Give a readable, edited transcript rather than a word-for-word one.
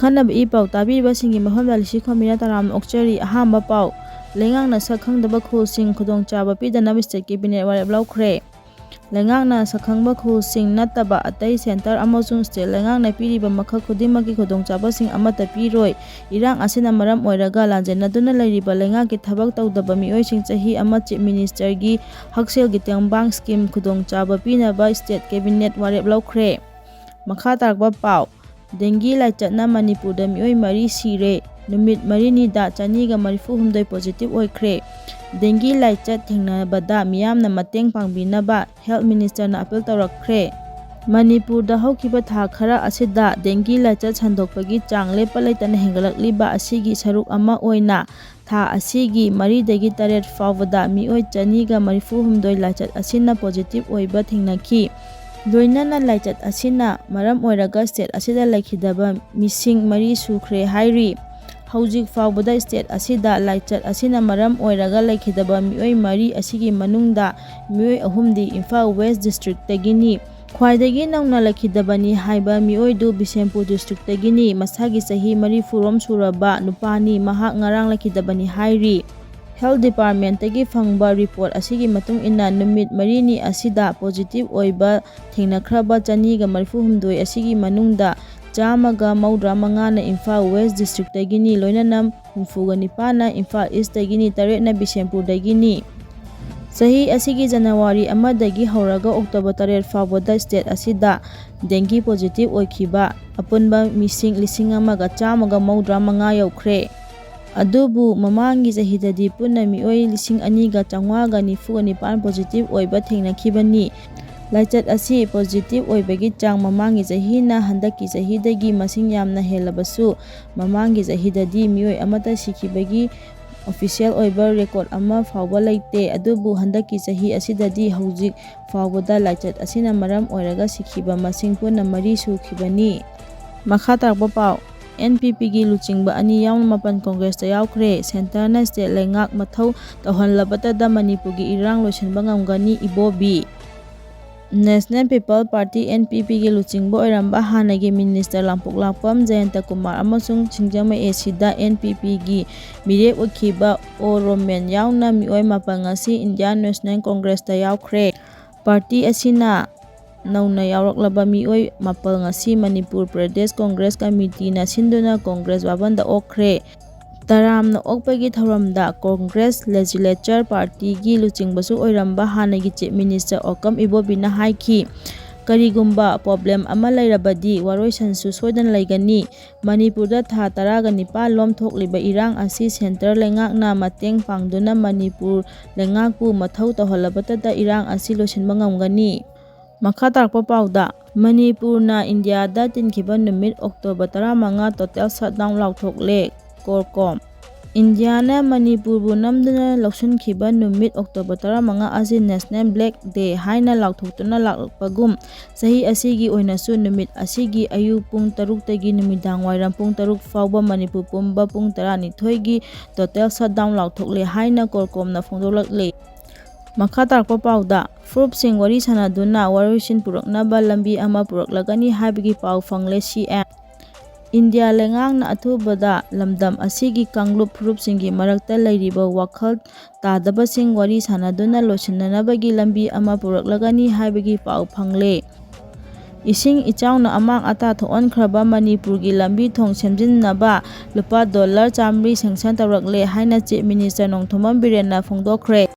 ꯑꯈꯟꯅꯕ ꯏ-ꯄꯥꯎ ꯇꯥꯕꯤꯔꯤꯕꯁꯤꯡꯒꯤ ꯃꯐꯝꯗ ꯂꯤꯁꯤꯈꯣꯝꯕꯤꯅ ꯇꯔꯥꯝꯅ ꯑꯣꯛꯆꯔꯤ꯫ ꯑꯍꯥꯟꯕ ꯄꯥꯎ ꯂꯩꯉꯥꯛꯅ ꯁꯛꯈꯪꯗꯕ ꯈꯨꯜꯁꯤꯡ ꯈꯨꯗꯣꯡꯆꯥꯕ ꯄꯤꯗꯅꯕ ꯁ꯭ꯇꯦꯠ ꯀꯦꯕꯤꯅꯦꯠ ꯋꯥꯔꯦꯞ ꯂꯧꯈ꯭ꯔꯦ꯫ ꯂꯩꯉꯥꯛꯅ ꯁꯛꯈꯪꯕ ꯈꯨꯜꯁꯤꯡ ꯅꯠꯇꯕ ꯑꯇꯩ ꯁꯦꯟꯇꯔ ꯑꯃꯁꯨꯡ ꯁ꯭ꯇꯦꯠ ꯂꯩꯉꯥꯛꯅ ꯄꯤꯔꯤꯕ ꯃꯈꯜ ꯈꯨꯗꯤꯡꯃꯛꯀꯤ ꯈꯨꯗꯣꯡꯆꯥꯕꯁꯤꯡ ꯑꯃꯠꯇ ꯄꯤꯔꯣꯏ꯫ ꯏꯔꯥꯡ ꯑꯁꯤꯅ ꯃꯔꯝ ꯑꯣꯏꯔꯒ ꯂꯥꯟꯖꯦꯟꯅꯗꯨꯅ ꯂꯩꯔꯤꯕ ꯂꯩꯉꯥꯛꯀꯤ ꯊꯕꯛ ꯇꯧꯗꯕ ꯃꯤꯑꯣꯏꯁꯤꯡ ꯆꯍꯤ ꯑꯃ ꯆꯤꯐ ꯃꯤꯅꯤꯁꯇꯔꯒꯤ ꯍꯛꯁꯦꯜꯒꯤ ꯇꯦꯡꯕꯥꯡ ꯁ꯭ꯀꯤꯝ ꯈꯨꯗꯣꯡꯆꯥꯕ ꯄꯤꯅꯕ ꯁ꯭ꯇꯦꯠ ꯀꯦꯕꯤꯅꯦꯠ ꯋꯥꯔꯦꯞ ꯂꯧꯈ꯭ꯔꯦ꯫ ꯃꯈꯥ ꯇꯥꯔꯛꯄ ꯄꯥꯎ ꯗꯦꯡꯒꯤ ꯂꯥꯏꯆꯠꯅ ꯃꯅꯤꯄꯨꯔꯗ ꯃꯤꯑꯣꯏ 4 ꯁꯤꯔꯦ꯫ ꯅꯨꯃꯤꯠ 4ꯅꯤꯗ 248 ꯄꯣꯖꯤꯇꯤꯚ ꯑꯣꯏꯈ꯭ꯔꯦ꯫ ꯗꯦꯡꯒꯤ ꯂꯥꯏꯆꯠ ꯊꯦꯡꯅꯕꯗ ꯃꯤꯌꯥꯝꯅ ꯃꯇꯦꯡ ꯄꯥꯡꯕꯤꯅꯕ ꯍꯦꯜꯊ ꯃꯤꯅꯤꯁꯇꯔꯅ ꯑꯄꯤꯜ ꯇꯧꯔꯛꯈ꯭ꯔꯦ꯫ ꯃꯅꯤꯄꯨꯔꯗ ꯍꯧꯈꯤꯕ ꯊꯥ ꯈꯔ ꯑꯁꯤꯗ ꯗꯦꯡꯒꯤ ꯂꯥꯏꯆꯠ ꯁꯟꯗꯣꯛꯄꯒꯤ ꯆꯥꯡ ꯂꯦꯞꯄ ꯂꯩꯇꯅ ꯍꯦꯟꯒꯠꯂꯛꯂꯤꯕ ꯑꯁꯤꯒꯤ ꯁꯔꯨꯛ ꯑꯃ ꯑꯣꯏꯅ ꯊꯥ ꯑꯁꯤꯒꯤ 4ꯗꯒꯤ 8 ꯐꯥꯎꯕꯗ ꯃꯤꯑꯣꯏ 248 ꯂꯥꯏꯆꯠ ꯑꯁꯤꯅ ꯄꯣꯖꯤꯇꯤꯚ ꯑꯣꯏꯕ ꯊꯦꯡꯅꯈꯤ꯫ ꯂꯣꯏꯅꯅ ꯂꯥꯏꯆꯠ ꯑꯁꯤꯅ ꯃꯔꯝ ꯑꯣꯏꯔꯒ ꯁ꯭ꯇꯦꯠ ꯑꯁꯤꯗ ꯂꯩꯈꯤꯗꯕ ꯃꯤꯁꯤꯡ 4 ꯁꯨꯈ꯭ꯔꯦ ꯍꯥꯏꯔꯤ꯫ ꯍꯧꯖꯤꯛ ꯐꯥꯎꯕꯗ ꯁ꯭ꯇꯦꯠ ꯑꯁꯤꯗ ꯂꯥꯏꯆꯠ ꯑꯁꯤꯅ ꯃꯔꯝ ꯑꯣꯏꯔꯒ ꯂꯩꯈꯤꯗꯕ ꯃꯤꯑꯣꯏ 4 ꯑꯁꯤꯒꯤ ꯃꯅꯨꯡꯗ ꯃꯤꯑꯣꯏ 3ꯗꯤ ꯏꯝꯐꯥꯜ ꯋꯦꯁ ꯗꯤꯁꯇ꯭ꯔꯤꯛꯇꯒꯤꯅꯤ꯫ ꯈ꯭ꯋꯥꯏꯗꯒꯤ ꯅꯧꯅ ꯂꯩꯈꯤꯗꯕꯅꯤ ꯍꯥꯏꯕ ꯃꯤꯑꯣꯏꯗꯨ ꯕꯤꯁꯦꯝꯄꯨꯔ ꯗꯤꯁꯇ꯭ꯔꯤꯛꯇꯒꯤꯅꯤ꯫ ꯃꯁꯥꯒꯤ ꯆꯍꯤ 40ꯔꯣꯝ ꯁꯨꯔꯕ ꯅꯨꯄꯥꯅꯤ꯫ ꯃꯍꯥꯛ ꯉꯔꯥꯡ ꯂꯩꯈꯤꯗꯕꯅꯤ ꯍꯥꯏꯔꯤ꯫ ꯍꯦꯜꯊ ꯗꯤꯄꯥꯔꯠꯃꯦꯟꯇꯒꯤ ꯐꯪꯕ ꯔꯤꯄꯣꯔꯠ ꯑꯁꯤꯒꯤ ꯃꯇꯨꯡ ꯏꯟꯅ ꯅꯨꯃꯤꯠ 4ꯅꯤ ꯑꯁꯤꯗ ꯄꯣꯖꯤꯇꯤꯚ ꯑꯣꯏꯕ ꯊꯦꯡꯅꯈ꯭ꯔꯕ 248 ꯑꯁꯤꯒꯤ ꯃꯅꯨꯡꯗ 135ꯅ ꯏꯝꯐꯥꯜ ꯋꯦꯁ ꯗꯤꯁꯇ꯭ꯔꯤꯛꯇꯒꯤꯅꯤ꯫ ꯂꯣꯏꯅꯅ 39ꯅ ꯏꯝꯐꯥꯜ ꯏꯁꯇꯒꯤꯅꯤ꯫ 8ꯅ ꯕꯤꯁꯦꯝꯄꯨꯔꯗꯒꯤꯅꯤ꯫ ꯆꯍꯤ ꯑꯁꯤꯒꯤ ꯖꯅꯨꯋꯥꯔꯤ 1ꯗꯒꯤ ꯍꯧꯔꯒ ꯑꯣꯛꯇꯣꯕꯔ 8 ꯐꯥꯎꯕꯗ ꯁ꯭ꯇꯦꯠ ꯑꯁꯤꯗ ꯗꯦꯡꯒꯤ ꯄꯣꯖꯤꯇꯤꯚ ꯑꯣꯏꯈꯤꯕ ꯑꯄꯨꯟꯕ ꯃꯤꯁꯤꯡ 1,135 ꯌꯧꯈ꯭ꯔꯦ꯫ ꯑꯗꯨꯕꯨ ꯃꯃꯥꯡꯒꯤ ꯆꯍꯤꯗꯗꯤ ꯄꯨꯟꯅ ꯃꯤꯑꯣꯏ 2,994 ꯄꯣꯖꯤꯇꯤꯚ ꯑꯣꯏꯕ ꯊꯦꯡꯅꯈꯤꯕꯅꯤ꯫ ꯂꯥꯏꯆꯠ ꯑꯁꯤ ꯄꯣꯖꯤꯇꯤꯚ ꯑꯣꯏꯕꯒꯤ ꯆꯥꯡ ꯃꯃꯥꯡꯒꯤ ꯆꯍꯤꯅ ꯍꯟꯗꯛꯀꯤ ꯆꯍꯤꯗꯒꯤ ꯃꯁꯤꯡ ꯌꯥꯝꯅ ꯍꯦꯜꯂꯕꯁꯨ ꯃꯃꯥꯡꯒꯤ ꯆꯍꯤꯗꯗꯤ ꯃꯤꯑꯣꯏ ꯑꯃꯠꯇ ꯁꯤꯈꯤꯕꯒꯤ ꯑꯣꯐꯤꯁꯤꯌꯦꯜ ꯑꯣꯏꯕ ꯔꯦꯀꯣꯔꯗ ꯑꯃ ꯐꯥꯎꯕ ꯂꯩꯇꯦ꯫ ꯑꯗꯨꯕꯨ ꯍꯟꯗꯛꯀꯤ ꯆꯍꯤ ꯑꯁꯤꯗꯗꯤ ꯍꯧꯖꯤꯛ ꯐꯥꯎꯕꯗ ꯂꯥꯏꯆꯠ ꯑꯁꯤꯅ ꯃꯔꯝ ꯑꯣꯏꯔꯒ ꯁꯤꯈꯤꯕ ꯃꯁꯤꯡ ꯄꯨꯟꯅ 4 ꯁꯨꯈꯤꯕꯅꯤ꯫ ꯃꯈꯥ ꯇꯥꯔꯛꯄ ꯄꯥꯎ NPPꯒꯤ ꯂꯨꯆꯤꯡꯕ 2 ꯌꯥꯎꯅ 8 ꯀꯣꯡꯒ꯭ꯔꯦꯁꯇ ꯌꯥꯎꯈ꯭ꯔꯦ꯫ ꯁꯦꯟꯇꯔꯅ ꯁ꯭ꯇꯦꯠ ꯂꯩꯉꯥꯛ ꯃꯊꯧ ꯇꯧꯍꯜꯂꯕꯇꯗ ꯃꯅꯤꯄꯨꯔꯒꯤ ꯏꯔꯥꯡ ꯂꯣꯏꯁꯤꯟꯕ ꯉꯝꯒꯅꯤ ꯏꯕꯣꯕꯤ꯫ ꯅꯦꯁꯅꯦꯜ ꯄꯤꯄꯜ ꯄꯥꯔꯇꯤ NPPꯒꯤ ꯂꯨꯆꯤꯡꯕ ꯑꯣꯏꯔꯝꯕ ꯍꯥꯟꯅꯒꯤ ꯃꯤꯅꯤꯁꯇꯔ ꯂꯥꯡꯄꯣꯛꯂꯥꯛꯄꯝ ꯖꯌꯟꯇꯀꯨꯃꯥꯔ ꯑꯃꯁꯨꯡ ꯁꯤꯡꯖꯃꯩ ꯑꯦ.ꯁꯤꯗ NPPꯒꯤ ꯃꯤꯔꯦꯞ ꯑꯣꯏꯈꯤꯕ ꯑꯣ ꯔꯣꯃꯦꯟ ꯌꯥꯎꯅ ꯃꯤꯑꯣꯏ 8 ꯉꯁꯤ ꯏꯟꯗꯤꯌꯥꯟ ꯅꯦꯁꯅꯦꯜ ꯀꯣꯡꯒ꯭ꯔꯦꯁꯇ ꯌꯥꯎꯈ꯭ꯔꯦ꯫ ꯄꯥꯔꯇꯤ ꯑꯁꯤꯅ ꯅꯧꯅ ꯌꯥꯎꯔꯛꯂꯕ ꯃꯤꯑꯣꯏ 8 ꯉꯁꯤ ꯃꯅꯤꯄꯨꯔ ꯄ꯭ꯔꯗꯦꯁ ꯀꯣꯡꯒ꯭ꯔꯦꯁ ꯀꯃꯤꯇꯤꯅ ꯁꯤꯟꯗꯨꯅ ꯀꯣꯡꯒ꯭ꯔꯦꯁ ꯚꯕꯟꯗ ꯑꯣꯛꯈ꯭ꯔꯦ꯫ ꯇꯔꯥꯝꯅ ꯑꯣꯛꯄꯒꯤ ꯊꯧꯔꯝꯗ ꯀꯣꯡꯒ꯭ꯔꯦꯁ ꯂꯦꯖꯤꯁꯂꯦꯆꯔ ꯄꯥꯔꯇꯤꯒꯤ ꯂꯨꯆꯤꯡꯕꯁꯨ ꯑꯣꯏꯔꯝꯕ ꯍꯥꯟꯅꯒꯤ ꯆꯤꯐ ꯃꯤꯅꯤꯁꯇꯔ ꯑꯣꯀꯝ ꯏꯕꯣꯕꯤꯅ ꯍꯥꯏꯈꯤ ꯀꯔꯤꯒꯨꯝꯕ ꯄ꯭ꯔꯣꯕ꯭ꯂꯦꯝ ꯑꯃ ꯂꯩꯔꯕꯗꯤ ꯋꯥꯔꯣꯏꯁꯤꯟꯁꯨ ꯁꯣꯏꯗꯅ ꯂꯩꯒꯅꯤ꯫ ꯃꯅꯤꯄꯨꯔꯗ ꯊꯥ 19ꯂꯣꯝ ꯊꯣꯛꯂꯤꯕ ꯏꯔꯥꯡ ꯑꯁꯤ ꯁꯦꯟꯇꯔ ꯂꯩꯉꯥꯛꯅ ꯃꯇꯦꯡ ꯄꯥꯡꯗꯨꯅ ꯃꯅꯤꯄꯨꯔ ꯂꯩꯉꯥꯛꯄꯨ ꯃꯊꯧ ꯇꯧꯍꯜꯂꯕꯇꯗ ꯏꯔꯥꯡ ꯑꯁꯤ ꯂꯣꯏꯁꯤꯟꯕ ꯉꯝꯒꯅꯤ꯫ ꯃꯈꯥ ꯇꯥꯔꯛꯄ ꯄꯥꯎꯗ ꯃꯅꯤꯄꯨꯔꯅ ꯏꯟꯗꯤꯌꯥꯗ ꯇꯤꯟꯈꯤꯕ ꯅꯨꯃꯤꯠ ꯑꯣꯛꯇꯣꯕꯔ 15 ꯇꯣꯇꯦꯜ ꯁꯠꯗꯥꯎꯟ ꯂꯥꯎꯊꯣꯛꯂꯦ꯫ ꯀꯣꯔꯀꯣꯝ ꯏꯟꯗꯤꯌꯥꯅ ꯃꯅꯤꯄꯨꯔꯕꯨ ꯅꯝꯗꯨꯅ ꯂꯧꯁꯤꯟꯈꯤꯕ ꯅꯨꯃꯤꯠ ꯑꯣꯛꯇꯣꯕꯔ 15 ꯑꯁꯤ ꯅꯦꯁꯅꯦꯜ ꯕ꯭ꯂꯦꯛ ꯗꯦ ꯍꯥꯏꯅ ꯂꯥꯎꯊꯣꯛꯇꯨꯅ ꯂꯥꯛꯄꯒꯨꯝ ꯆꯍꯤ ꯑꯁꯤꯒꯤ ꯑꯣꯏꯅꯁꯨ ꯅꯨꯃꯤꯠ ꯑꯁꯤꯒꯤ ꯑꯌꯨꯛ ꯄꯨꯡ 6ꯇꯒꯤ ꯅꯨꯃꯤꯗꯥꯡꯋꯥꯏꯔꯝ ꯄꯨꯡ 6 ꯐꯥꯎꯕ ꯃꯅꯤꯄꯨꯔ ꯄꯨꯝꯕ ꯄꯨꯡ 12ꯒꯤ ꯇꯣꯇꯦꯜ ꯁꯠꯗꯥꯎꯟ ꯂꯥꯎꯊꯣꯛꯂꯦ ꯍꯥꯏꯅ ꯀꯣꯔꯀꯣꯝꯅ ꯐꯣꯡꯗꯣꯛꯂꯛꯂꯦ꯫ ꯃꯈꯥ ꯇꯥꯔꯛꯄ ꯄꯥꯎꯗ ꯐꯨꯔꯨꯞꯁꯤꯡ ꯋꯥꯔꯤ ꯁꯥꯅꯗꯨꯅ ꯋꯥꯔꯣꯏꯁꯤꯟ ꯄꯨꯔꯛꯅꯕ ꯂꯝꯕꯤ ꯑꯃ ꯄꯨꯔꯛꯂꯒꯅꯤ ꯍꯥꯏꯕꯒꯤ ꯄꯥꯎ ꯐꯪꯂꯦ꯫ ꯁꯤ.ꯑꯦꯝ. ꯏꯟꯗꯤꯌꯥ ꯂꯩꯉꯥꯛꯅ ꯑꯊꯨꯕꯗ ꯂꯝꯗꯝ ꯑꯁꯤꯒꯤ ꯀꯥꯡꯂꯨꯞ ꯐꯨꯔꯨꯞꯁꯤꯡꯒꯤ ꯃꯔꯛꯇ ꯂꯩꯔꯤꯕ ꯋꯥꯈꯜ ꯇꯥꯗꯕꯁꯤꯡ ꯋꯥꯔꯤ ꯁꯥꯅꯗꯨꯅ ꯂꯣꯏꯁꯤꯟꯅꯅꯕꯒꯤ ꯂꯝꯕꯤ ꯑꯃ ꯄꯨꯔꯛꯂꯒꯅꯤ ꯍꯥꯏꯕꯒꯤ ꯄꯥꯎ ꯐꯪꯂꯦ꯫ ꯏꯁꯤꯡ ꯏꯆꯥꯎꯅ ꯑꯃꯥꯡ ꯑꯇꯥ ꯊꯣꯛꯍꯟꯈ꯭ꯔꯕ ꯃꯅꯤꯄꯨꯔꯒꯤ ꯂꯝꯕꯤ ꯊꯣꯡ ꯁꯦꯝꯖꯤꯟꯅꯕ ꯂꯨꯄꯥ $100 ꯁꯦꯡꯁꯟ ꯇꯧꯔꯛꯂꯦ ꯍꯥꯏꯅ ꯆꯤꯐ ꯃꯤꯅꯤꯁꯇꯔ ꯅꯣꯡꯊꯣꯝꯕꯝ ꯕꯤꯔꯦꯟꯅ ꯐꯣꯡꯗꯣꯛꯈ꯭ꯔꯦ꯫